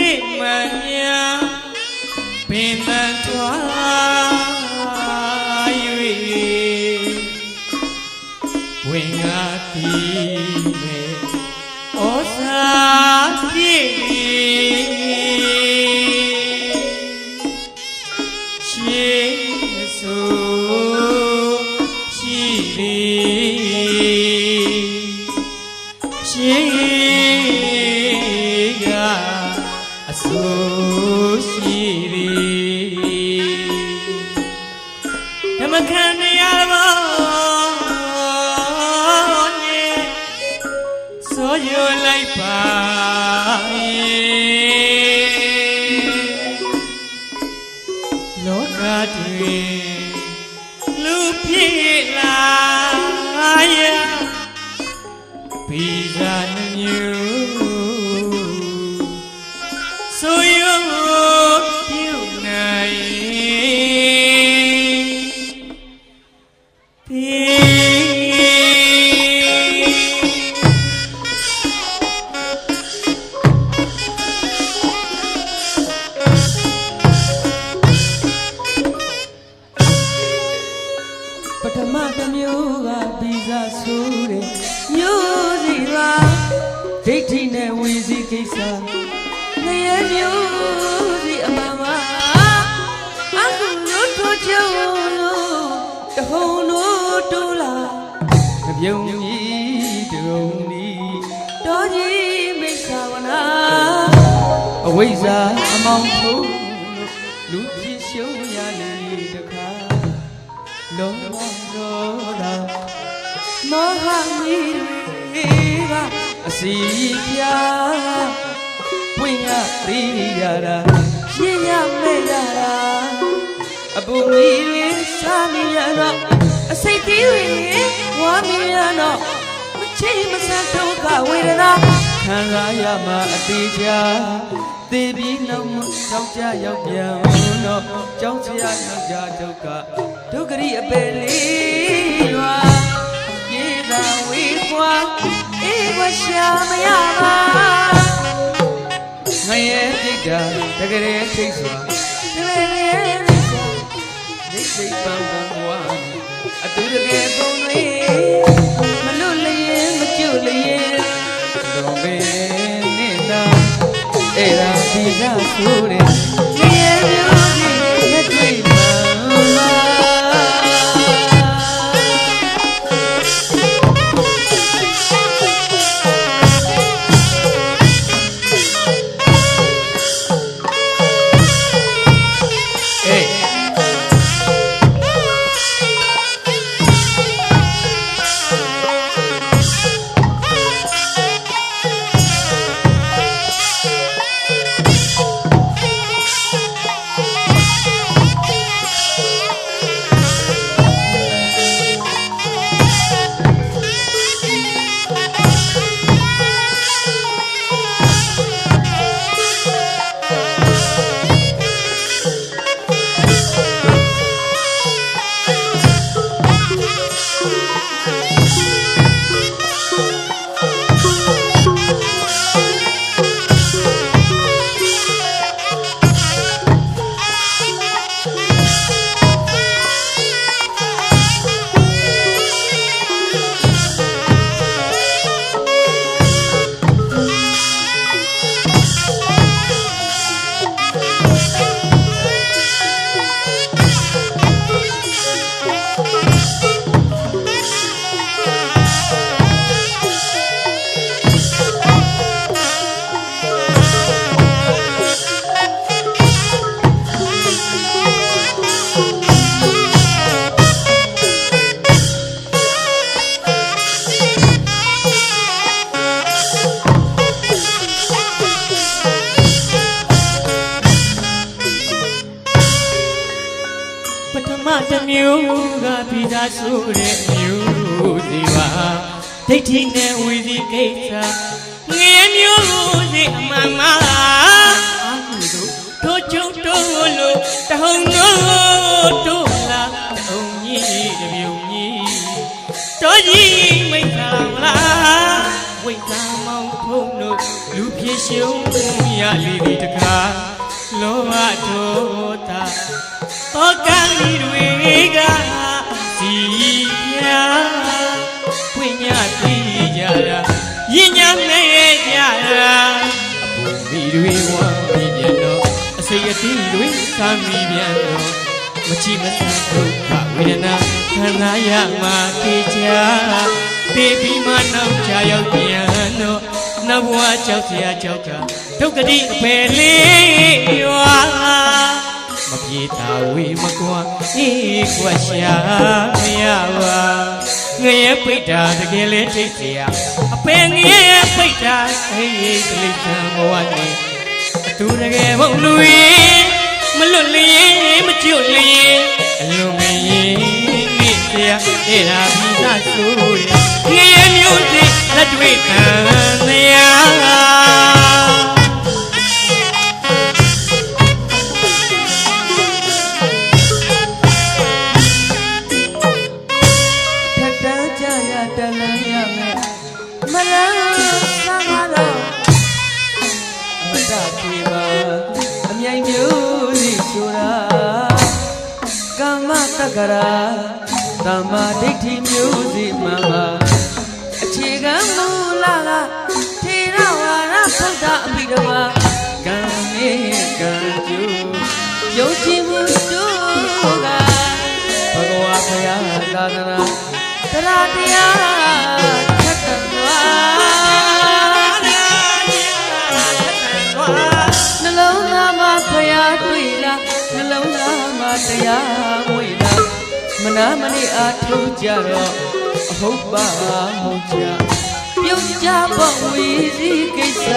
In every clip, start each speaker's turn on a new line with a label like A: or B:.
A: ဖြစ်မှန်များပင်တန်ထွား၍ဝင်ငါတီမဲ့ဩဇာပြည့်ရှေးဆိုရှိသည်ရှေးကအဆိုးရှိသည်ဓမ္မခန္ဓာရဘောနဲ့ဆိုရလိုက်ပါလောကတွင်လူဖြစ်လာရဲ့ဘီဇာနှမျိုးဆိုရပြုနိုင်
B: ပထမတစ်မျိုးကဗီဇာဆိုတဲ့မျိုးစီပါဒိဋ္ဌိနဲ့ဝီစီကိစ္စငရဲမျိုးစီအမှန်ပါအခုလို့ထိုးချုံလို့တဟုံလို့တိုးလာမပြုံကြီးတုံဒီတော်ကြီးမိစ္ဆာဝနာအဝိဇ္ဇာအမောင်ထုံးလူဖြစ်ရှုံးရလေတခါလောလာမောဟမီကအစီပြဝိညာတိရတာရှင်းရမဲ့ရတာအပူမီစာမီရတော့အစိတ်တီးဝါမီရတော့မချိမဆန်ဒုက္ခဝေဒနာခံစားရမှာအတေးချာသေပြီးနောက်မှကြောက်ကြရောက်ပြန်တော့ကြောက်စရာနောက်ကြဒုက္ခဒုက္ခရိအပေလေးရွာပြေသာဝေးကွာအေးကွာရှာမရပါငရဲတိတ်တာတကယ်ထိတ်စွာတကယ်ထိတ်စွာနေစိတ်ပန်းဘဝအတူတကယ်ကုန်တွေမလွတ်လျင်မကျွတ်လျင်တော့ပဲနေတာအဲ့ဒါဒီသာဆိုတဲ့ငရဲမျိုးကြီးလက်တွေ့ပါ
A: တစ်မျိုးကဗီဇာဆိုတဲ့မျိုးစီပါဒိဋ္ဌိနဲ့ဝီစီကိစ္စငရဲမျိုးစီအမှန်မှာအခုတို့ထိုးချုံတိုးလို့တဟုံတို့တိုးလာတုံကြီးတပြုံကြီးတော်ကြီးမိတ်သာလားဝိတ်သာမောင်ထုံးတို့လူဖြစ်ရှုံးရလေဒီတကား ဝမိပြန်တော့အစိတ်အသီးတွေသာမိပြန်တော့မချီမဆန်းဒုက္ခဝေဒနာခံစားရမှာခေချာတေပြီးမှနောက်ချရောက်ပြန်တော့နဘဝကြောက်စရာကြောက်ကဒုက္ခတိအပေလေးရွာမပြေတာဝေမကွာအေးကွာရှာမရပါငရဲပိတ်တာတကယ်လဲထိတ်เสียအပေငရဲပိတ်တာအေးတိလိษံဘဝနေအတူတကယ်ဘုံလူရင်မလွတ်လျင်မကျွတ်လျင်အလုံးမရင်မိเสียအဲ့ဒါပြီးသားဆိုရငရဲမျိုးစိလက်တွေ့ခံရ
B: ကရာတမ္မာဒိဋ္ဌိမျိုးစီမှန်ပါအခြေခံမူလကထေရဝါဒဗုဒ္ဓအပိဓမ္မာကံနေကံကျူယုံကြည်မှုတို့ကဘဂဝါဘုရားသာသနာတရားတရားထက်တသွားနှလုံးသားမှာဘုရားတွေ့လားနှလုံးသားမှာတရားမွေလားမနာမနေအားထုတ်ကြတော့အဟုတ်ပါဟုတ်ကြပြုံးကြပေါ့ဝီစီကိစ္စ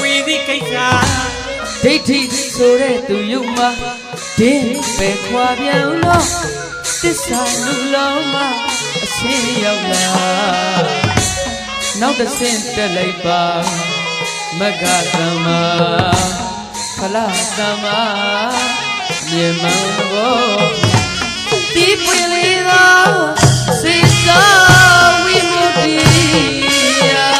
A: ဝီစီကိစ္စ
B: ဒိဋ္ဌိဆိုတဲ့သူယုံမှာဒင်းပဲခွာပြန်လို့သစ္စာလူလုံးမှာအစင်းရောက်လာနောက်တစ်ဆင့်တက်လိုက်ပါမဂ္ဂသမ္မာဖလားသမ္မာမြေမှန်ဘောဒီပွင့်လေးသောစေသောဝိမု ္တိယာ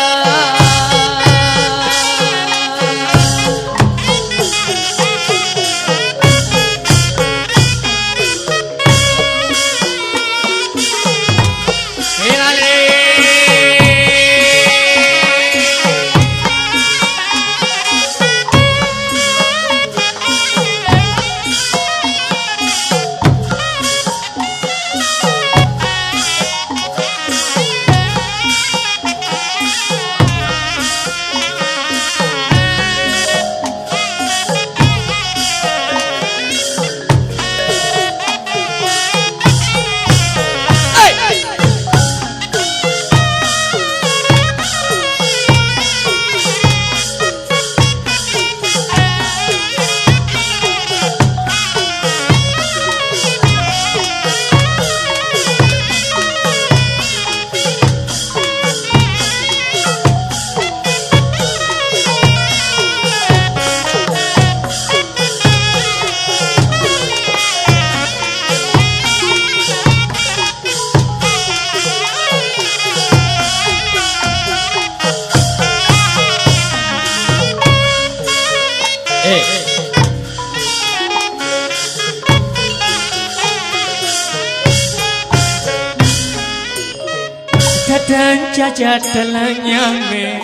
A: တန်ကြကြတလန်းညာမယ်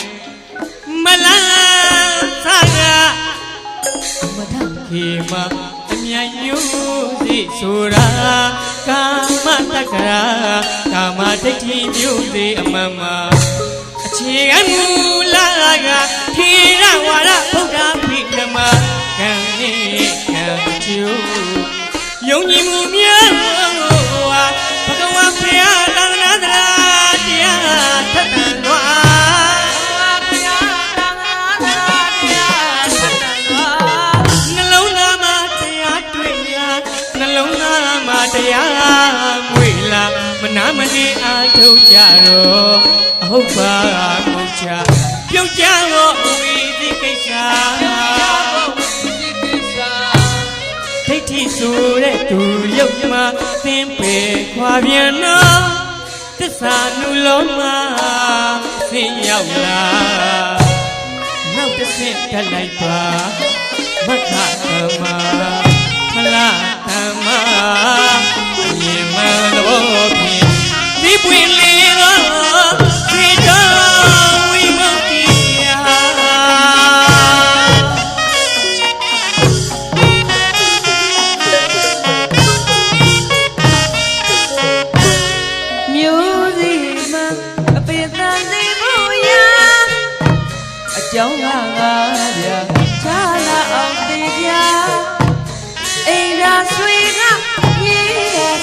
A: မလားသာကမထခေမအမြန်ယုစီဆိုတာကာမတက္ကရာကာမဒိဋ္ဌိမျိုးစီအမှန်မှာအခြေခံမူလာကထေရဝါဒဗုဒ္ဓဖိဓမ္မာကံနေကံကျူယုံကြည်မှုများဝါဘဂဝါဘုရားသာသနာတရားတရားထက်တန်သွားဘုရားသာသနာတရားထက်တန်သွားနှလုံးသားမှာတရားတွေ့လားနှလုံးသားမှာတရားမွေလားမနာမနေအားထုတ်ကြတော့အဟုတ်ပါမဟုတ်ချပြုတ်ကြတော့ဝီဒီကိစ္စဒိဋ္ဌိဆိုတဲ့သူရုပ်မှာသင်ပေခွာပြန်တော့သစ္စာနုလုံးမှာသင်ရောက်လာနောက်တစ်ဆင့်တက်လိုက်ပါမက္ခသမ္မာဖလားသမ္မာမြေမှန်တော်ဖြင့်ဒီပွင့်လေးတော့ဒီတော်ဝိမု ္တိယာ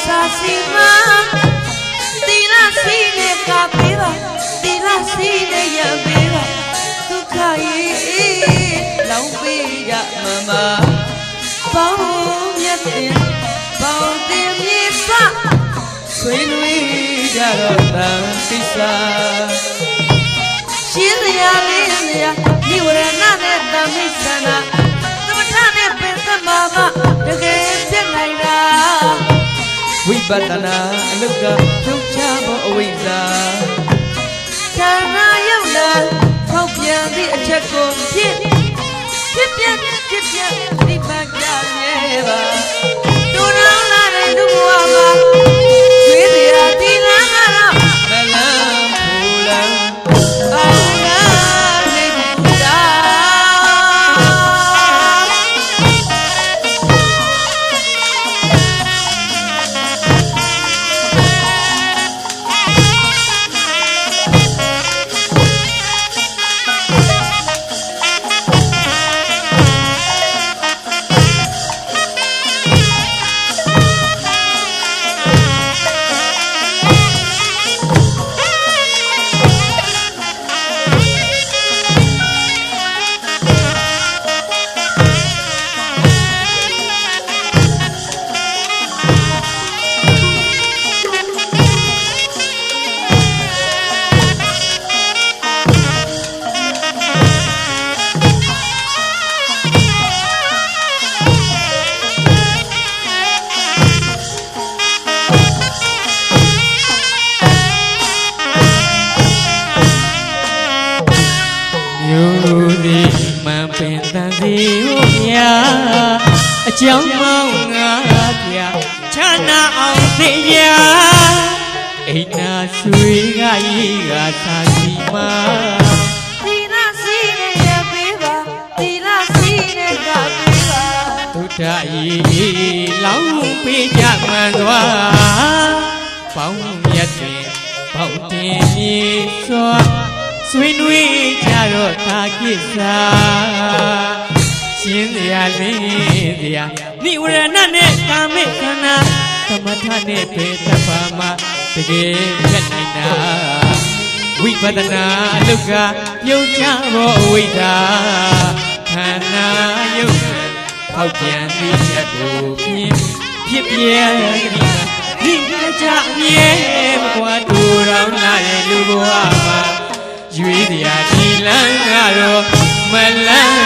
B: စာစီမတီလာစီနဲ့ကပေးပါတီလာစီနဲ့ရပေးပါဒုက္ခရဲ့လောင်ပေးရမမပေါင်းမြတ်တင်ပေါင်းတင်မြေစဆွေးနွေးကြတော့တန်ကိစ္စရှင်းရလေးနေရနိဝရဏနဲ့တမိစ္ဆနာသမထနဲ့ပင်သမမတကယ်ပြတ်နိုင်တာဝိပဿနာအလုကဖြုတ်ချဖို့အဝိဇ္ဇာဌာနယုတ်လာဖောက်ပြန်သည့်အချက်ကိုဖြစ်ပြဒီပါကြရဲ့ပါတူနောင်းလာတဲ့လူဘဝမှာရွေးစရာဒီလန်းကတော့မလန်းဖူလန်းအောင်လားနေဘူးတာအကြောင်းမောင်းငါပြချမ်းသာအောင်သိရအိနာဆွေကရေးကသာစီမသီလစီနဲ့ရပေးပါသီလစီနဲ့ကပေးပါသုဒ္ဓဤလောင်းပေးကြမှန်သွားပေါင်းမြတ်တင်ပေါင်းတင်မြေစွာဆွေးနွေးကြတော့သာကိစ္စရှင်းစရာလေးစရာနိဝရဏနဲ့ကာမိခန္ဓာသမထနဲ့ပေတ္ပါမှာတကယ်ပြတ်နိုင်တာဝိပဿနာအလုကပြုတ်ချဖို့အဝိဇ္ဇာခန္ဓာယုတ်ဖောက်ပြန်သိချက်ကိုဖြစ်ပြဲဒီကြအမြဲမကွာတူတော်လာတဲ့လူဘဝမှာရွေးစရာဒီလန်းကတော့မလန်း